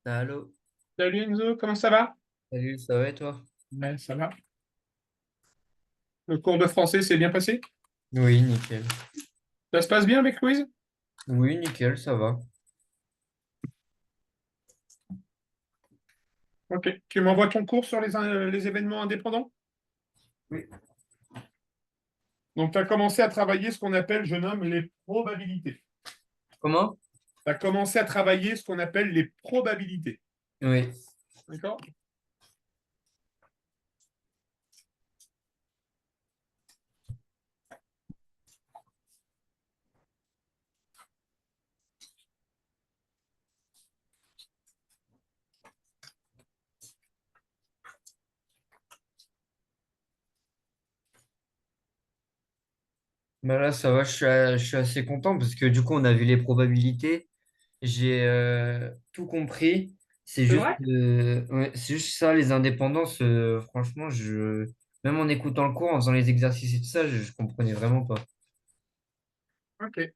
Allô, Salut Enzo, comment ça va? salut, ça va et toi? Ouais, ça va. Le cours de français s'est bien passé? Oui, nickel. Ça se passe bien avec Louise? Oui, nickel, ça va. Ok. Tu m'envoies ton cours sur les événements indépendants? Oui. Donc, tu as commencé à travailler ce qu'on appelle, je nomme, les probabilités. Comment? Tu as commencé à travailler ce qu'on appelle les probabilités. Oui. D'accord? Bah là, ça va, je suis assez content parce que du coup, on a vu les probabilités. J'ai tout compris. C'est vrai? Ouais, c'est juste ça, les indépendances. Franchement, même en écoutant le cours, en faisant les exercices et tout ça, je comprenais vraiment pas. Ok.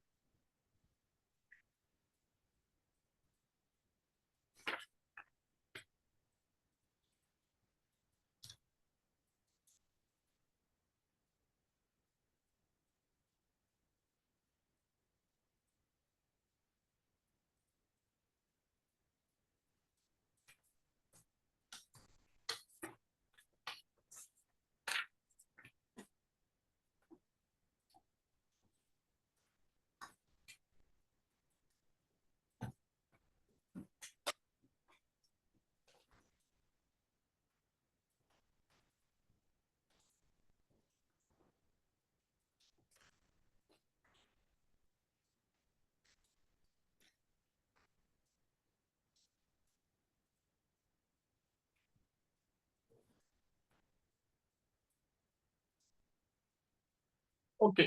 Ok.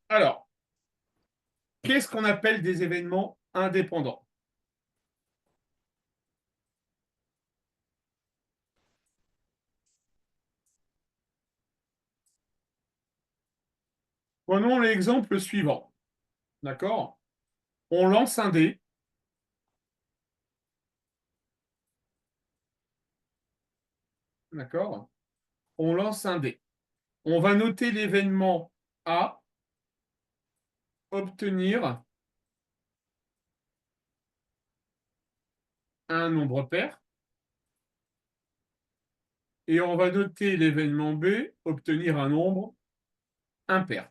Alors, qu'est-ce qu'on appelle des événements indépendants? Prenons l'exemple suivant. D'accord? On lance un dé. D'accord? On lance un dé. On va noter l'événement A, obtenir un nombre pair, et on va noter l'événement B, obtenir un nombre impair.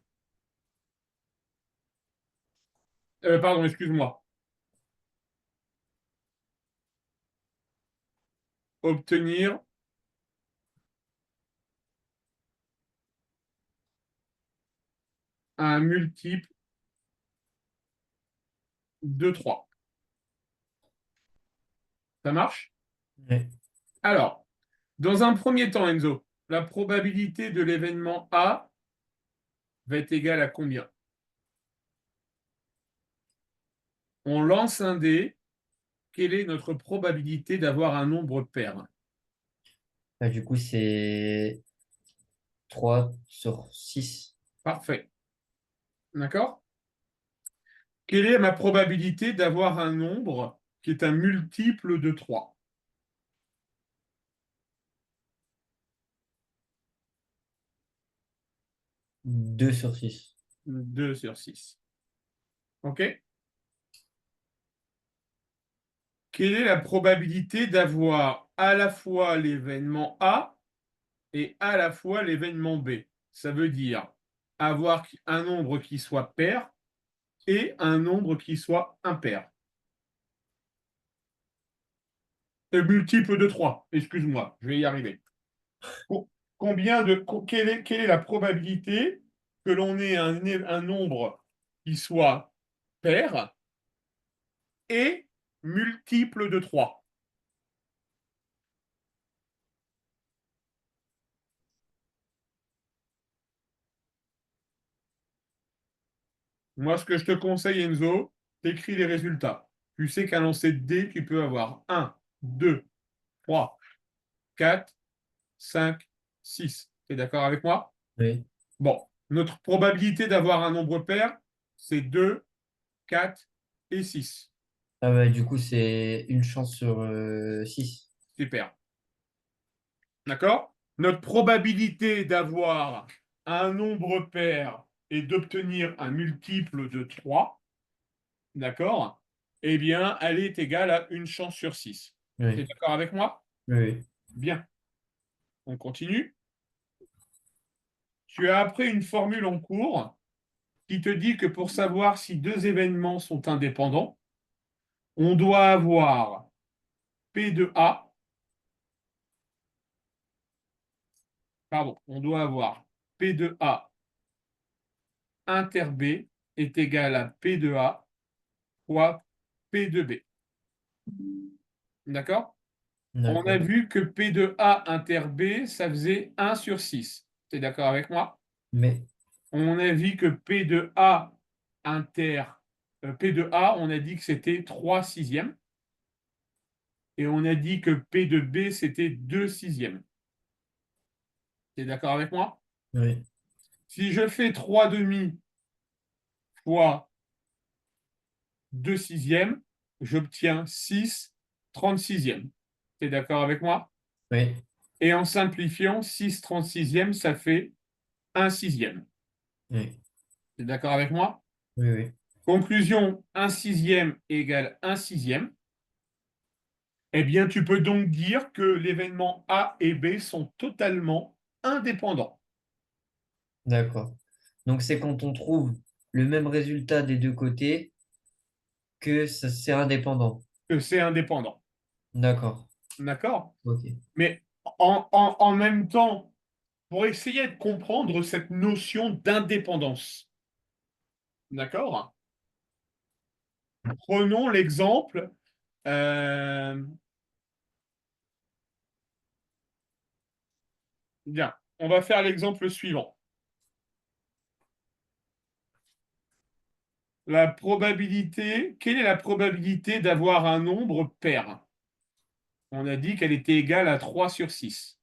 Pardon, excuse-moi. Obtenir un multiple de 3. Ça marche? Ouais. Alors, dans un premier temps, Enzo, la probabilité de l'événement A va être égale à combien? On lance un dé. Quelle est notre probabilité d'avoir un nombre pair? Bah, du coup, c'est 3/6. Parfait. D'accord? Quelle est ma probabilité d'avoir un nombre qui est un multiple de 3? 2/6. 2/6. OK? Quelle est la probabilité d'avoir à la fois l'événement A et à la fois l'événement B? Ça veut dire avoir un nombre qui soit pair et un nombre qui soit impair. Multiple de 3. Excuse-moi, je vais y arriver. Combien de, quelle est la probabilité que l'on ait un nombre qui soit pair et multiple de 3? Moi, ce que je te conseille, Enzo, t'écris les résultats. Tu sais qu'à lancer de dés, tu peux avoir 1, 2, 3, 4, 5, 6. Tu es d'accord avec moi? Oui. Bon, notre probabilité d'avoir un nombre pair, c'est 2, 4 et 6. Ah ouais, du coup, c'est une chance sur 6. Super. D'accord? Notre probabilité d'avoir un nombre pair et d'obtenir un multiple de 3, d'accord? Eh bien, elle est égale à une chance sur 6. Tu es Oui, d'accord avec moi? oui, oui. Bien. On continue. Tu as appris une formule en cours qui te dit que pour savoir si deux événements sont indépendants, on doit avoir P de A, pardon, on doit avoir P de A inter B est égal à P de A fois P de B. D'accord? On a D'accord. vu que P de A inter B, ça faisait 1 sur 6. Tu es d'accord avec moi? Mais, On a vu que P de A inter P de A, on a dit que c'était 3 sixièmes. Et on a dit que P de B, c'était 2 sixièmes. Tu es d'accord avec moi? oui, Si je fais 3 demi fois 2 sixièmes, j'obtiens 6 36e. Tu es d'accord avec moi? oui, Et en simplifiant, 6 36e, ça fait 1 sixième. oui, Tu es d'accord avec moi? oui, oui. Conclusion, 1 sixième égale 1 sixième. Eh bien, tu peux donc dire que l'événement A et B sont totalement indépendants. D'accord. Donc, c'est quand on trouve le même résultat des deux côtés que ça, c'est indépendant. Que c'est indépendant. D'accord. D'accord? Ok. Mais en même temps, pour essayer de comprendre cette notion d'indépendance, d'accord? Prenons l'exemple. euh, Bien, on va faire l'exemple suivant. La probabilité, quelle est la probabilité d'avoir un nombre pair? On a dit qu'elle était égale à 3 sur 6.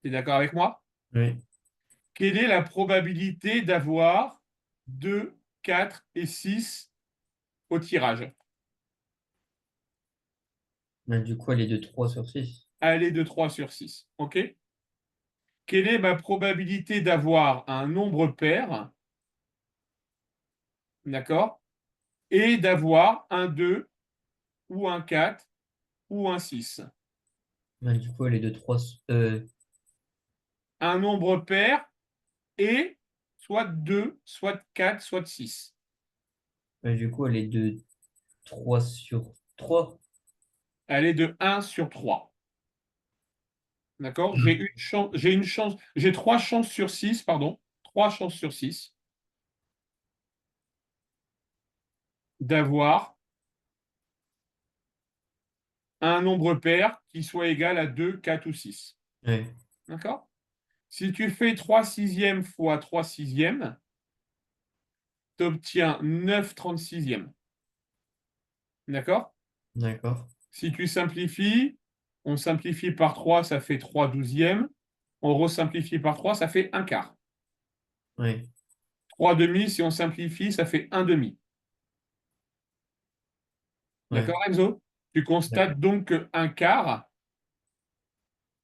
Tu es d'accord avec moi? Oui. Quelle est la probabilité d'avoir 2, 4 et 6 au tirage? Mais du coup, elle est de 3 sur 6. Elle est de 3 sur 6. OK? Quelle est ma probabilité d'avoir un nombre pair, d'accord, et d'avoir un 2 ou un 4 ou un 6? Mais du coup, elle est de 3. Un nombre pair et soit 2, soit 4, soit 6. Mais du coup, elle est de 3 sur 3. Elle est de 1 sur 3. D'accord? J'ai 3 chances sur 6, pardon, 3 chances sur 6 d'avoir un nombre pair qui soit égal à 2, 4 ou 6. Oui. D'accord? Si tu fais 3 sixièmes fois 3 sixièmes, tu obtiens 9 36e. D'accord? D'accord. Si tu simplifies, on simplifie par 3, ça fait 3 douzièmes. On resimplifie par 3, ça fait un quart. Oui. 3 demi, si on simplifie, ça fait un demi. Ouais. D'accord, Enzo? Tu D'accord. constates donc qu'un quart,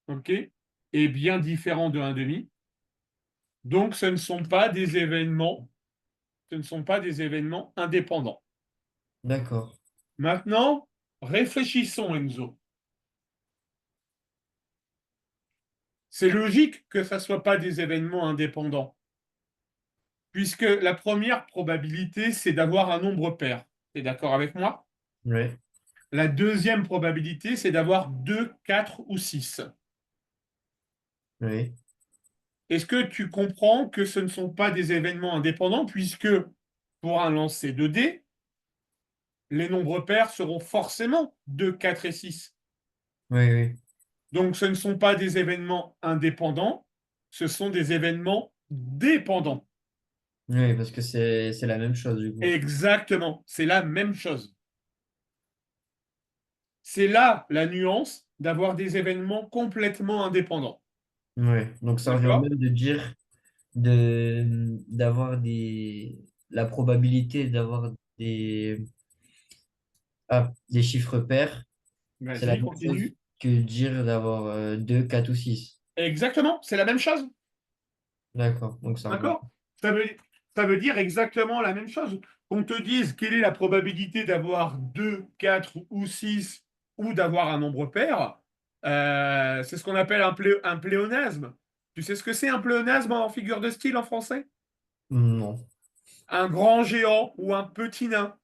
ok, est bien différent de un demi. Donc, ce ne sont pas des événements indépendants. D'accord. Maintenant, réfléchissons, Enzo. C'est logique que ça ne soit pas des événements indépendants, puisque la première probabilité, c'est d'avoir un nombre pair. Tu es d'accord avec moi? Oui. La deuxième probabilité, c'est d'avoir 2, 4 ou 6. Oui. Est-ce que tu comprends que ce ne sont pas des événements indépendants, puisque pour un lancer de dés, les nombres pairs seront forcément 2, 4 et 6. Oui. Oui. Donc ce ne sont pas des événements indépendants, ce sont des événements dépendants. Oui, parce que c'est la même chose, du coup. Exactement, c'est la même chose. C'est là la nuance d'avoir des événements complètement indépendants. Oui. Donc, ça revient au D'accord? même de dire d'avoir la probabilité d'avoir des, Ah, les chiffres pairs, c'est la Vas-y, même chose continue. que dire d'avoir 2, 4 ou 6. Exactement, c'est la même chose. D'accord, donc ça revient. D'accord? Ça veut, ça veut dire exactement la même chose. Qu'on te dise quelle est la probabilité d'avoir 2, 4 ou 6 ou d'avoir un nombre pair, c'est ce qu'on appelle un pléonasme. Tu sais ce que c'est un pléonasme en figure de style en français? Non. Un grand géant ou un petit nain.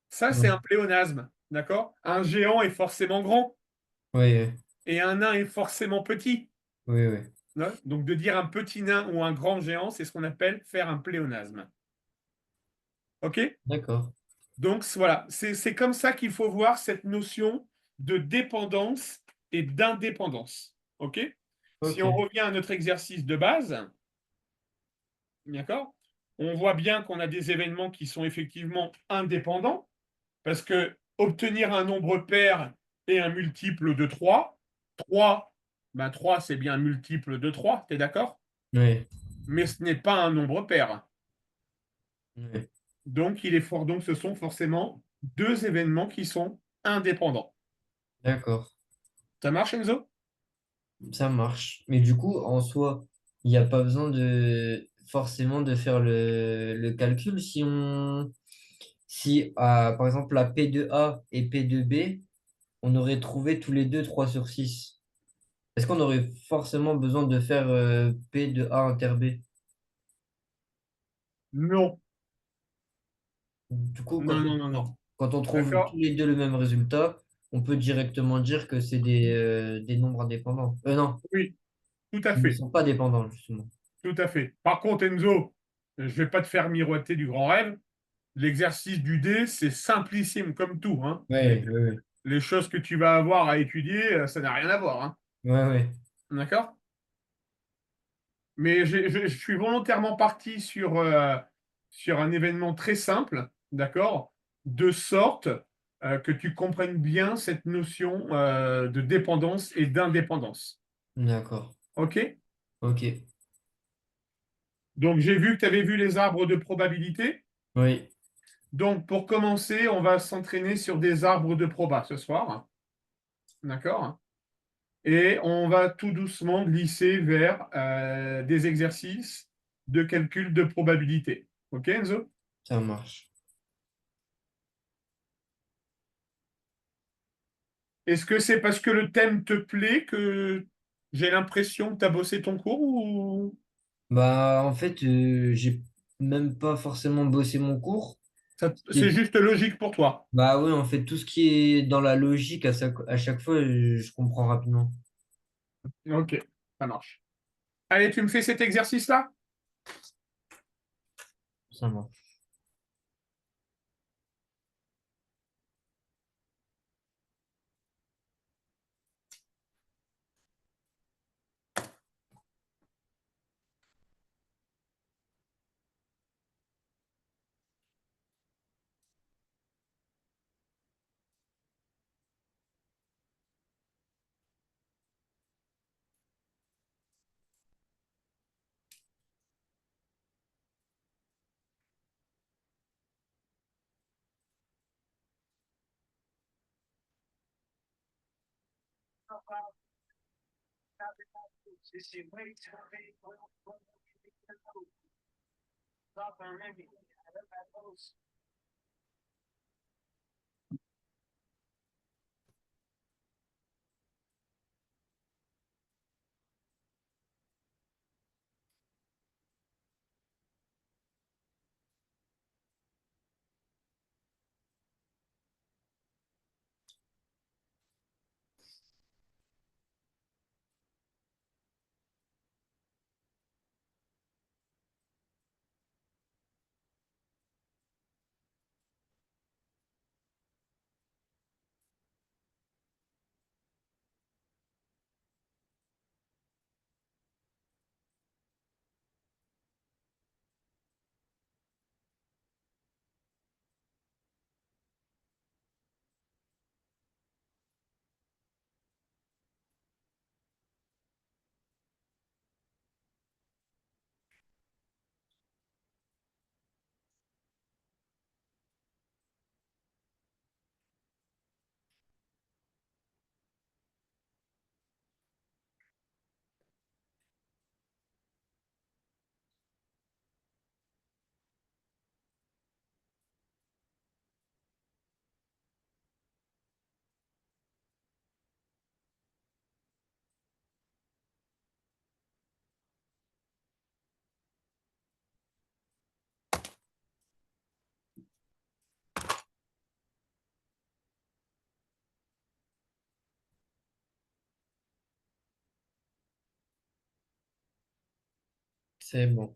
Ça, c'est un Non. pléonasme. D'accord? Un géant est forcément grand Oui, oui, et un nain est forcément petit. oui, oui. Ouais. Donc, de dire un petit nain ou un grand géant, c'est ce qu'on appelle faire un pléonasme. OK? D'accord. Donc voilà, c'est comme ça qu'il faut voir cette notion de dépendance et d'indépendance. OK? Si on Ok. revient à notre exercice de base, d'accord? On voit bien qu'on a des événements qui sont effectivement indépendants, parce que obtenir un nombre pair et un multiple de 3, 3, ben 3 c'est bien un multiple de 3, tu es d'accord? Oui, Mais ce n'est pas un nombre pair. oui. Donc il est fort, donc ce sont forcément deux événements qui sont indépendants. D'accord. Ça marche, Enzo? Ça marche. Mais du coup, en soi, il n'y a pas besoin de forcément de faire le calcul si par exemple la p de a et p de b, on aurait trouvé tous les deux 3 sur 6. Est-ce qu'on aurait forcément besoin de faire p de a inter b? Non, Du coup, non, non, non, non. quand on trouve tous D'accord? les deux le même résultat, on peut directement dire que c'est des nombres indépendants. Non, Oui, tout à qui ne fait, sont pas dépendants, justement. tout à fait. Par contre, Enzo, je ne vais pas te faire miroiter du grand rêve. L'exercice du dé, c'est simplissime comme tout, hein. Oui, oui, oui. Les choses que tu vas avoir à étudier, ça n'a rien à voir, hein. Ouais, ouais. D'accord? Mais je suis volontairement parti sur un événement très simple, d'accord? De sorte que tu comprennes bien cette notion de dépendance et d'indépendance. D'accord. OK? Ok. Donc, j'ai vu que tu avais vu les arbres de probabilité. Oui, Donc, pour commencer, on va s'entraîner sur des arbres de proba ce soir. D'accord? Et on va tout doucement glisser vers des exercices de calcul de probabilité. OK, Enzo? ça marche. Est-ce que c'est parce que le thème te plaît que j'ai l'impression que tu as bossé ton cours ou Bah, en fait, j'ai même pas forcément bossé mon cours. c'est juste logique pour toi? Bah oui, en fait, tout ce qui est dans la logique, à chaque fois, je comprends rapidement. OK, ça marche. Allez, tu me fais cet exercice-là? Ça marche. C'est bon.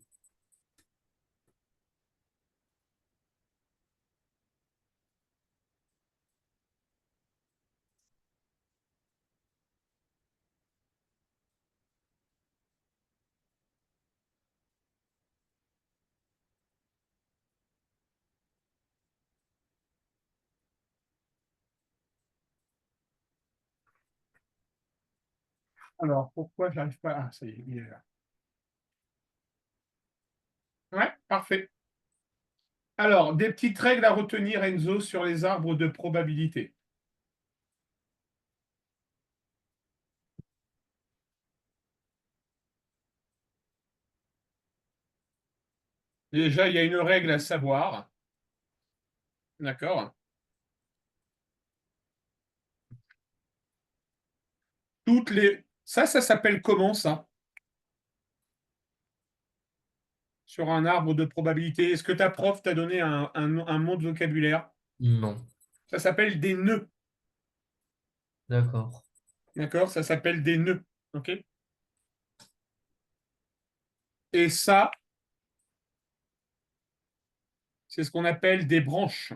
Alors, pourquoi j'arrive pas? Ah, ça y est, il est là. Ouais, parfait. Alors, des petites règles à retenir, Enzo, sur les arbres de probabilité. Déjà, il y a une règle à savoir. D'accord? Toutes les. Ça s'appelle comment ça? Sur un arbre de probabilité. Est-ce que ta prof t'a donné un mot de vocabulaire? Non. Ça s'appelle des nœuds. D'accord. D'accord? Ça s'appelle des nœuds. OK? Et ça, c'est ce qu'on appelle des branches.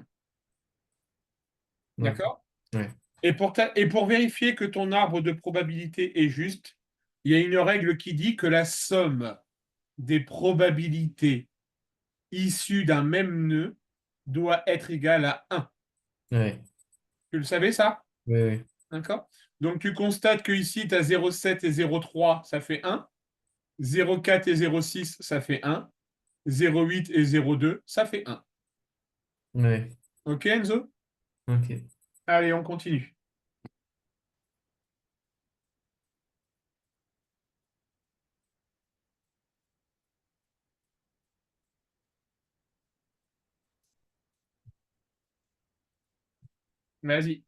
D'accord. D'accord? Ouais. Et pour vérifier que ton arbre de probabilité est juste, il y a une règle qui dit que la somme des probabilités issues d'un même nœud doit être égale à 1. Ouais. Tu le savais, ça? Oui, oui. D'accord? Donc, tu constates que ici, tu as 0,7 et 0,3, ça fait 1. 0,4 et 0,6, ça fait 1. 0,8 et 0,2, ça fait 1. Ouais. OK, Enzo? Ok. Allez, on continue. Vas-y.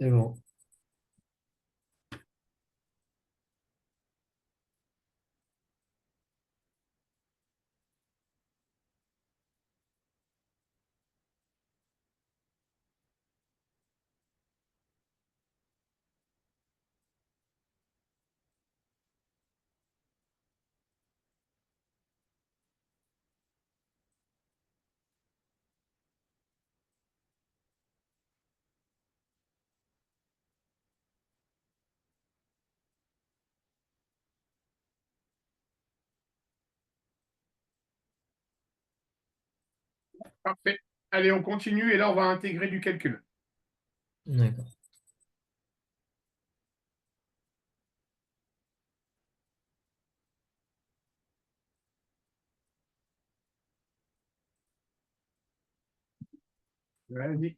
C'est bon. Parfait. Allez, on continue et là, on va intégrer du calcul. D'accord. Vas-y.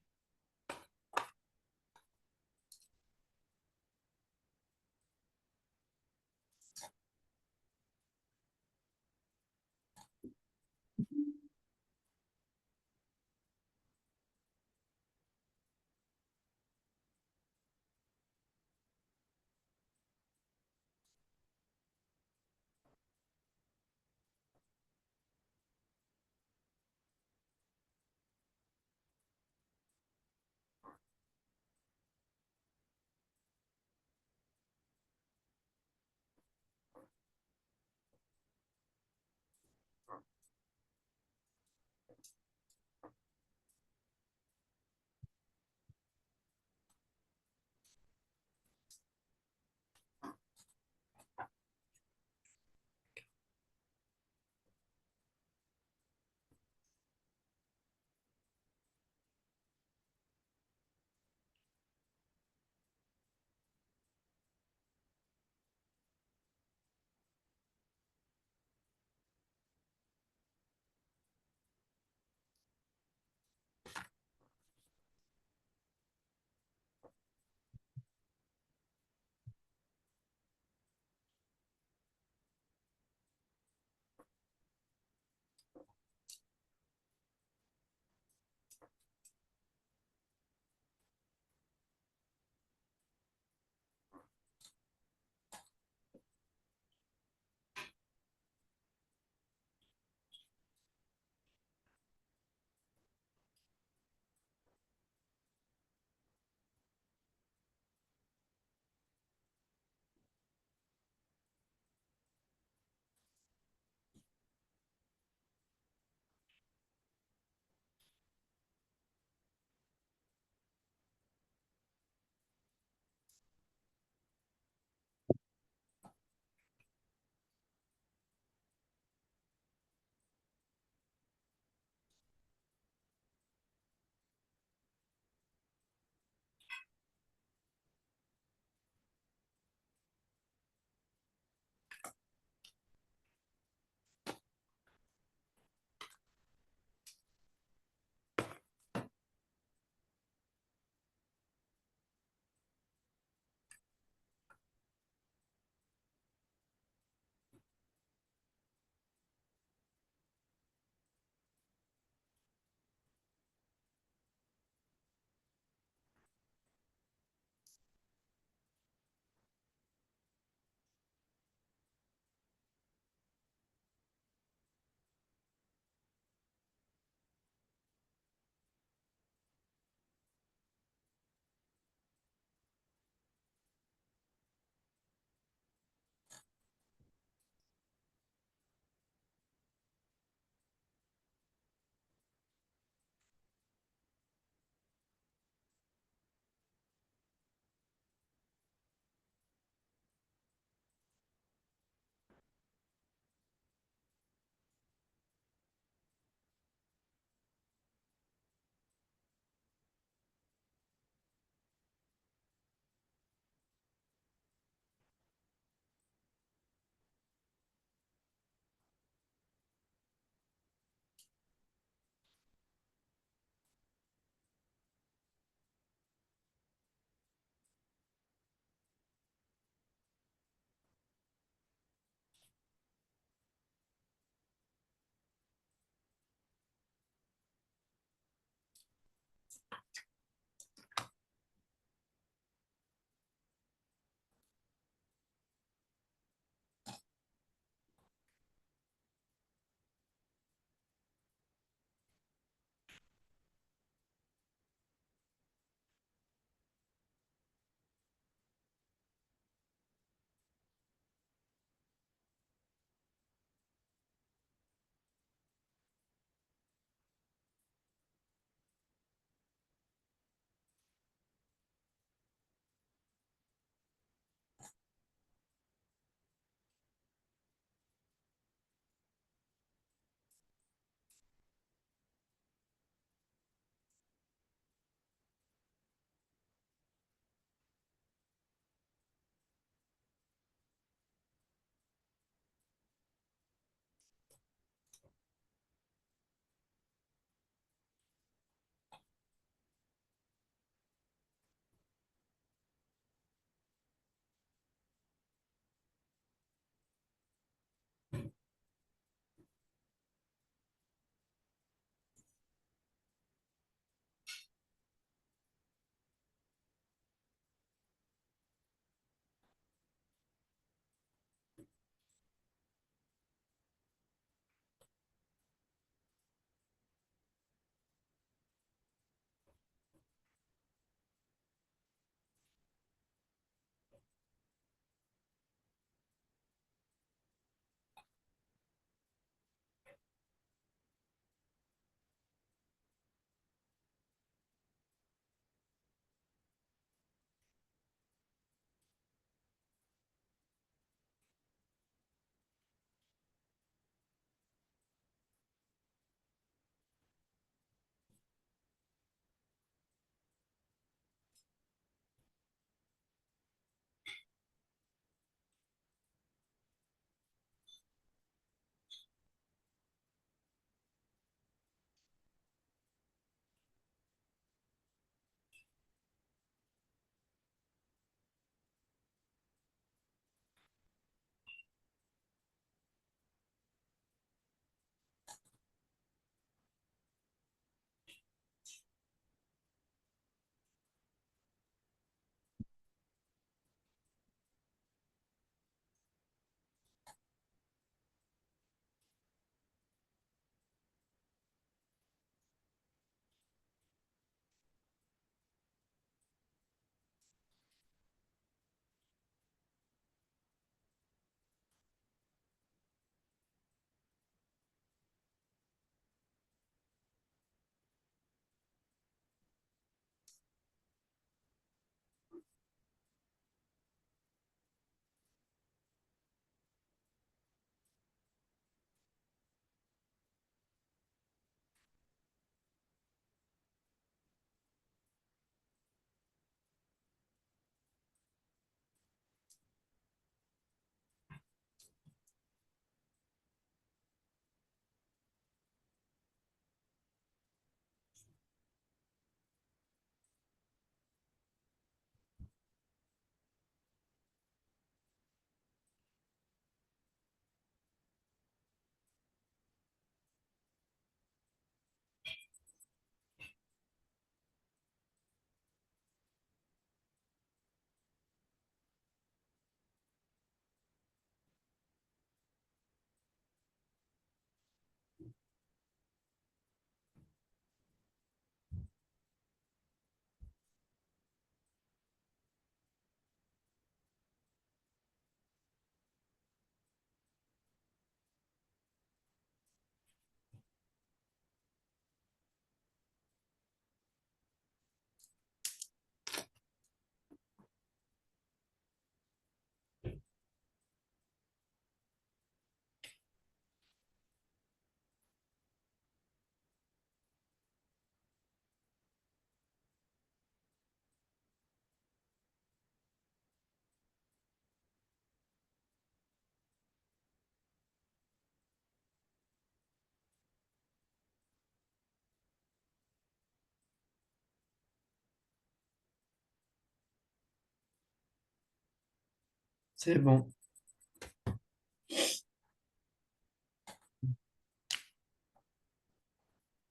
C'est bon.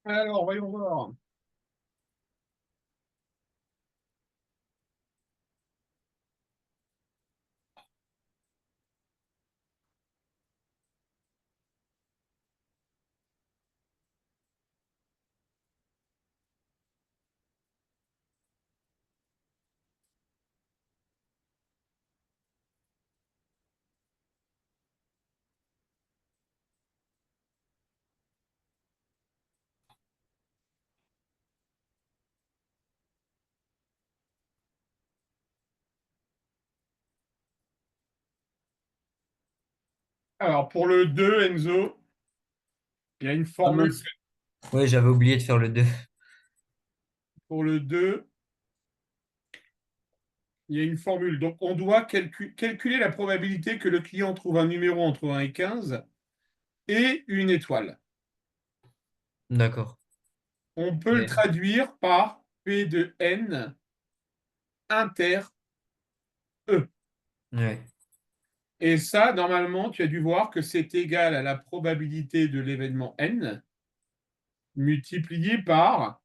Alors, voyons voir. Alors, pour le 2, Enzo, il y a une Ah formule. mince. Ouais, j'avais oublié de faire le 2. Pour le 2, il y a une formule. Donc, on doit calculer la probabilité que le client trouve un numéro entre 1 et 15 et une étoile. D'accord. On peut le Ouais. traduire par P de N inter E. Ouais. Et ça, normalement, tu as dû voir que c'est égal à la probabilité de l'événement N multiplié par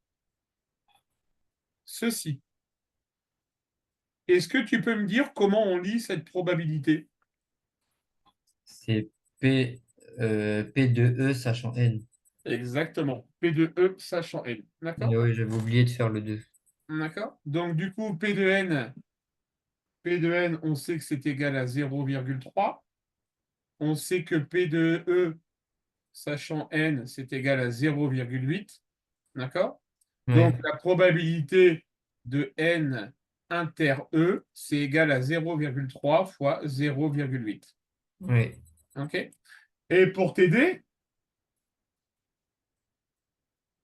ceci. Est-ce que tu peux me dire comment on lit cette probabilité? C'est P de E sachant N. Exactement. P de E sachant N. Et D'accord? ouais, j'avais oublié de faire le 2. D'accord? Donc, du coup, P de N, on sait que c'est égal à 0,3. On sait que P de E, sachant N, c'est égal à 0,8. D'accord? Donc, Ouais. la probabilité de N inter E, c'est égal à 0,3 fois 0,8. Ouais. OK? Et pour t'aider,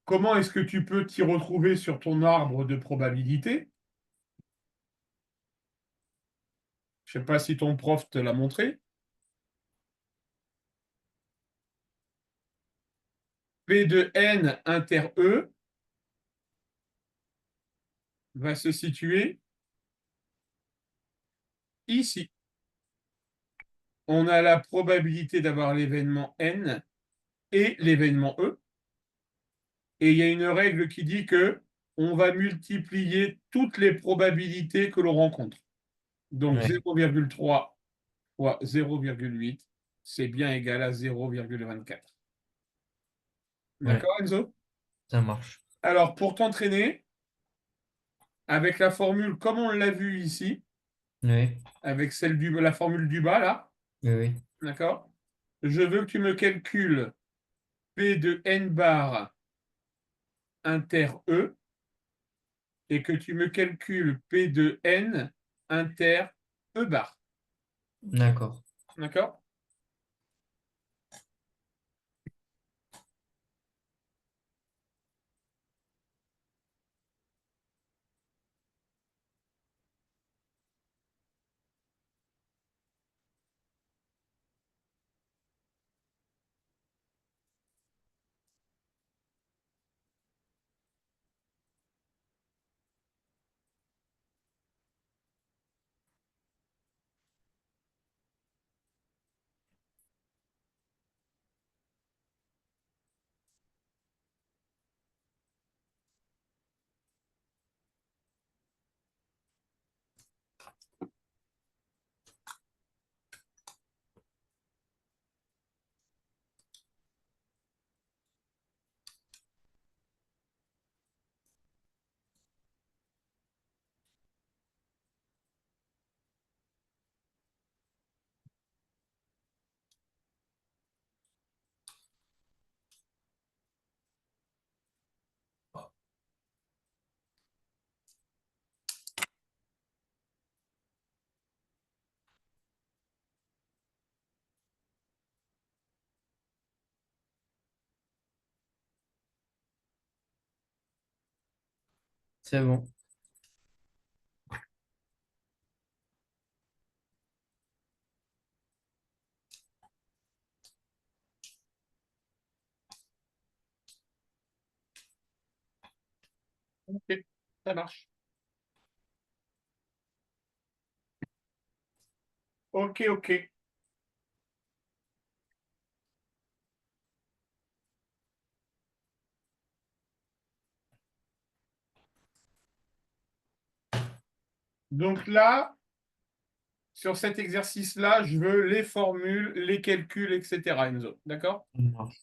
comment est-ce que tu peux t'y retrouver sur ton arbre de probabilité? Je ne sais pas si ton prof te l'a montré. P de N inter E va se situer ici. On a la probabilité d'avoir l'événement N et l'événement E. Et il y a une règle qui dit que on va multiplier toutes les probabilités que l'on rencontre. Donc Ouais. 0,3 fois 0,8, c'est bien égal à 0,24. Ouais. D'accord, Enzo? Ça marche. Alors, pour t'entraîner, avec la formule comme on l'a vu ici, Ouais. avec la formule du bas, là, Oui, oui. d'accord? Je veux que tu me calcules P de N bar inter E et que tu me calcules P de N inter E bar. D'accord. D'accord? C'est bon. Ok, ça marche. Ok, ok. Donc là, sur cet exercice-là, je veux les formules, les calculs, etc. Enzo. D'accord? Ça marche.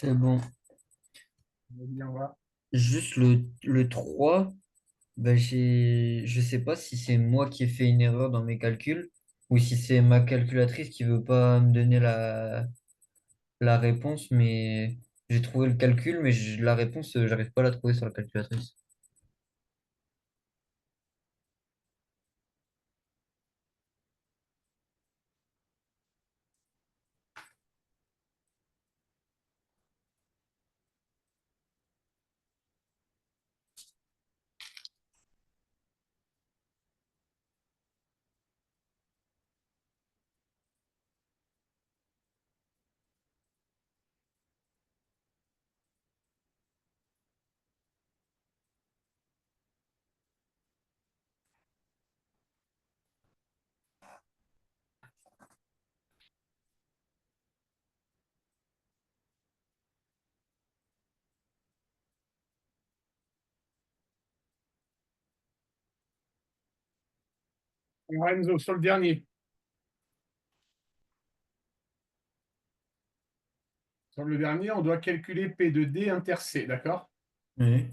C'est bon. Vas-y, on va. Juste le 3, ben je sais pas si c'est moi qui ai fait une erreur dans mes calculs ou si c'est ma calculatrice qui veut pas me donner la réponse, mais j'ai trouvé le calcul, mais la réponse, j'arrive pas à la trouver sur la calculatrice. Lorenzo, sur le dernier. Sur le dernier, on doit calculer P de D inter C, d'accord? Oui.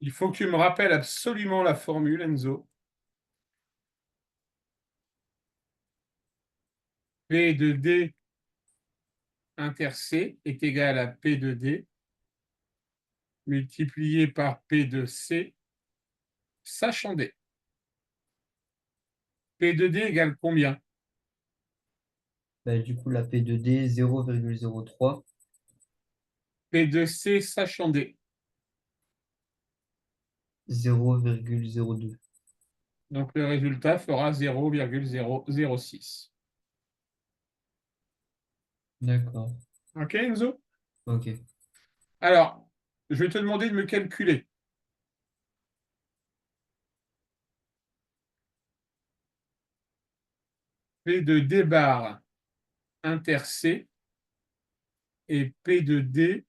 Il faut que tu me rappelles absolument la formule, Enzo. P de D inter C est égal à P de D multiplié par P de C, sachant D. P de D égale combien? Ben, du coup, la P2D, 0,03, P de C, sachant D. 0,02. Donc le résultat fera 0,006. D'accord. OK, Enzo? Ok. Alors, je vais te demander de me calculer P de D bar inter C et P de D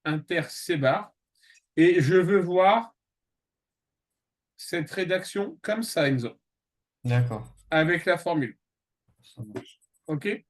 inter C bar. Et je veux voir cette rédaction comme ça, Enzo, D'accord. avec la formule. Ça marche. OK?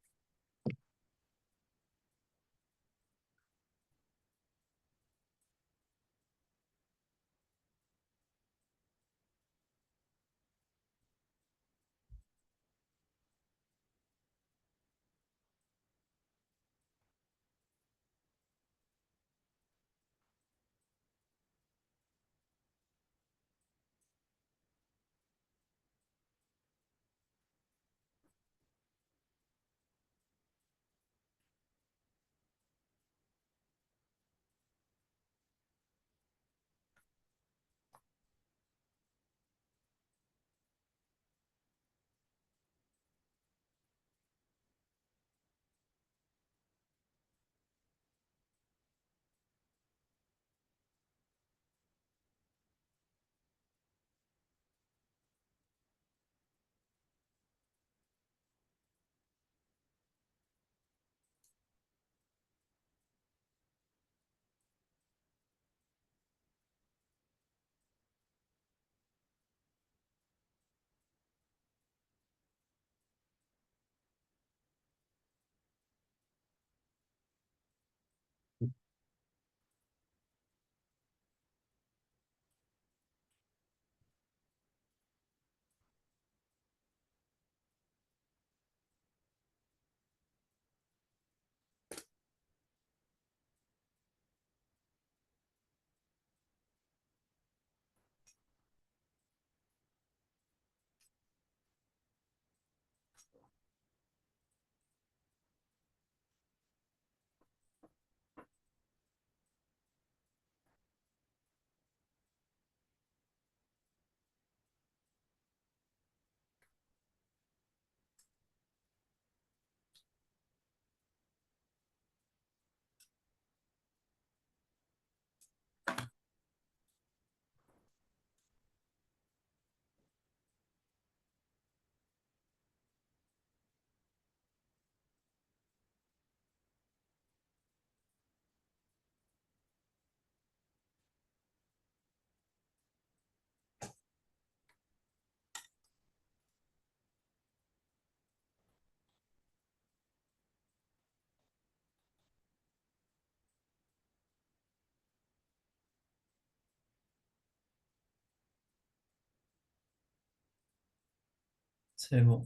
C'est bon.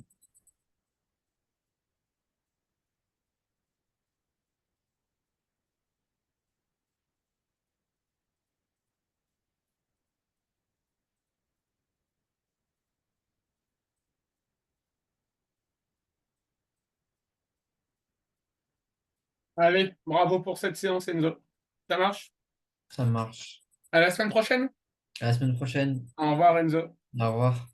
Allez, bravo pour cette séance, Enzo. Ça marche? Ça marche. À la semaine prochaine. À la semaine prochaine. Au revoir, Enzo. Au revoir.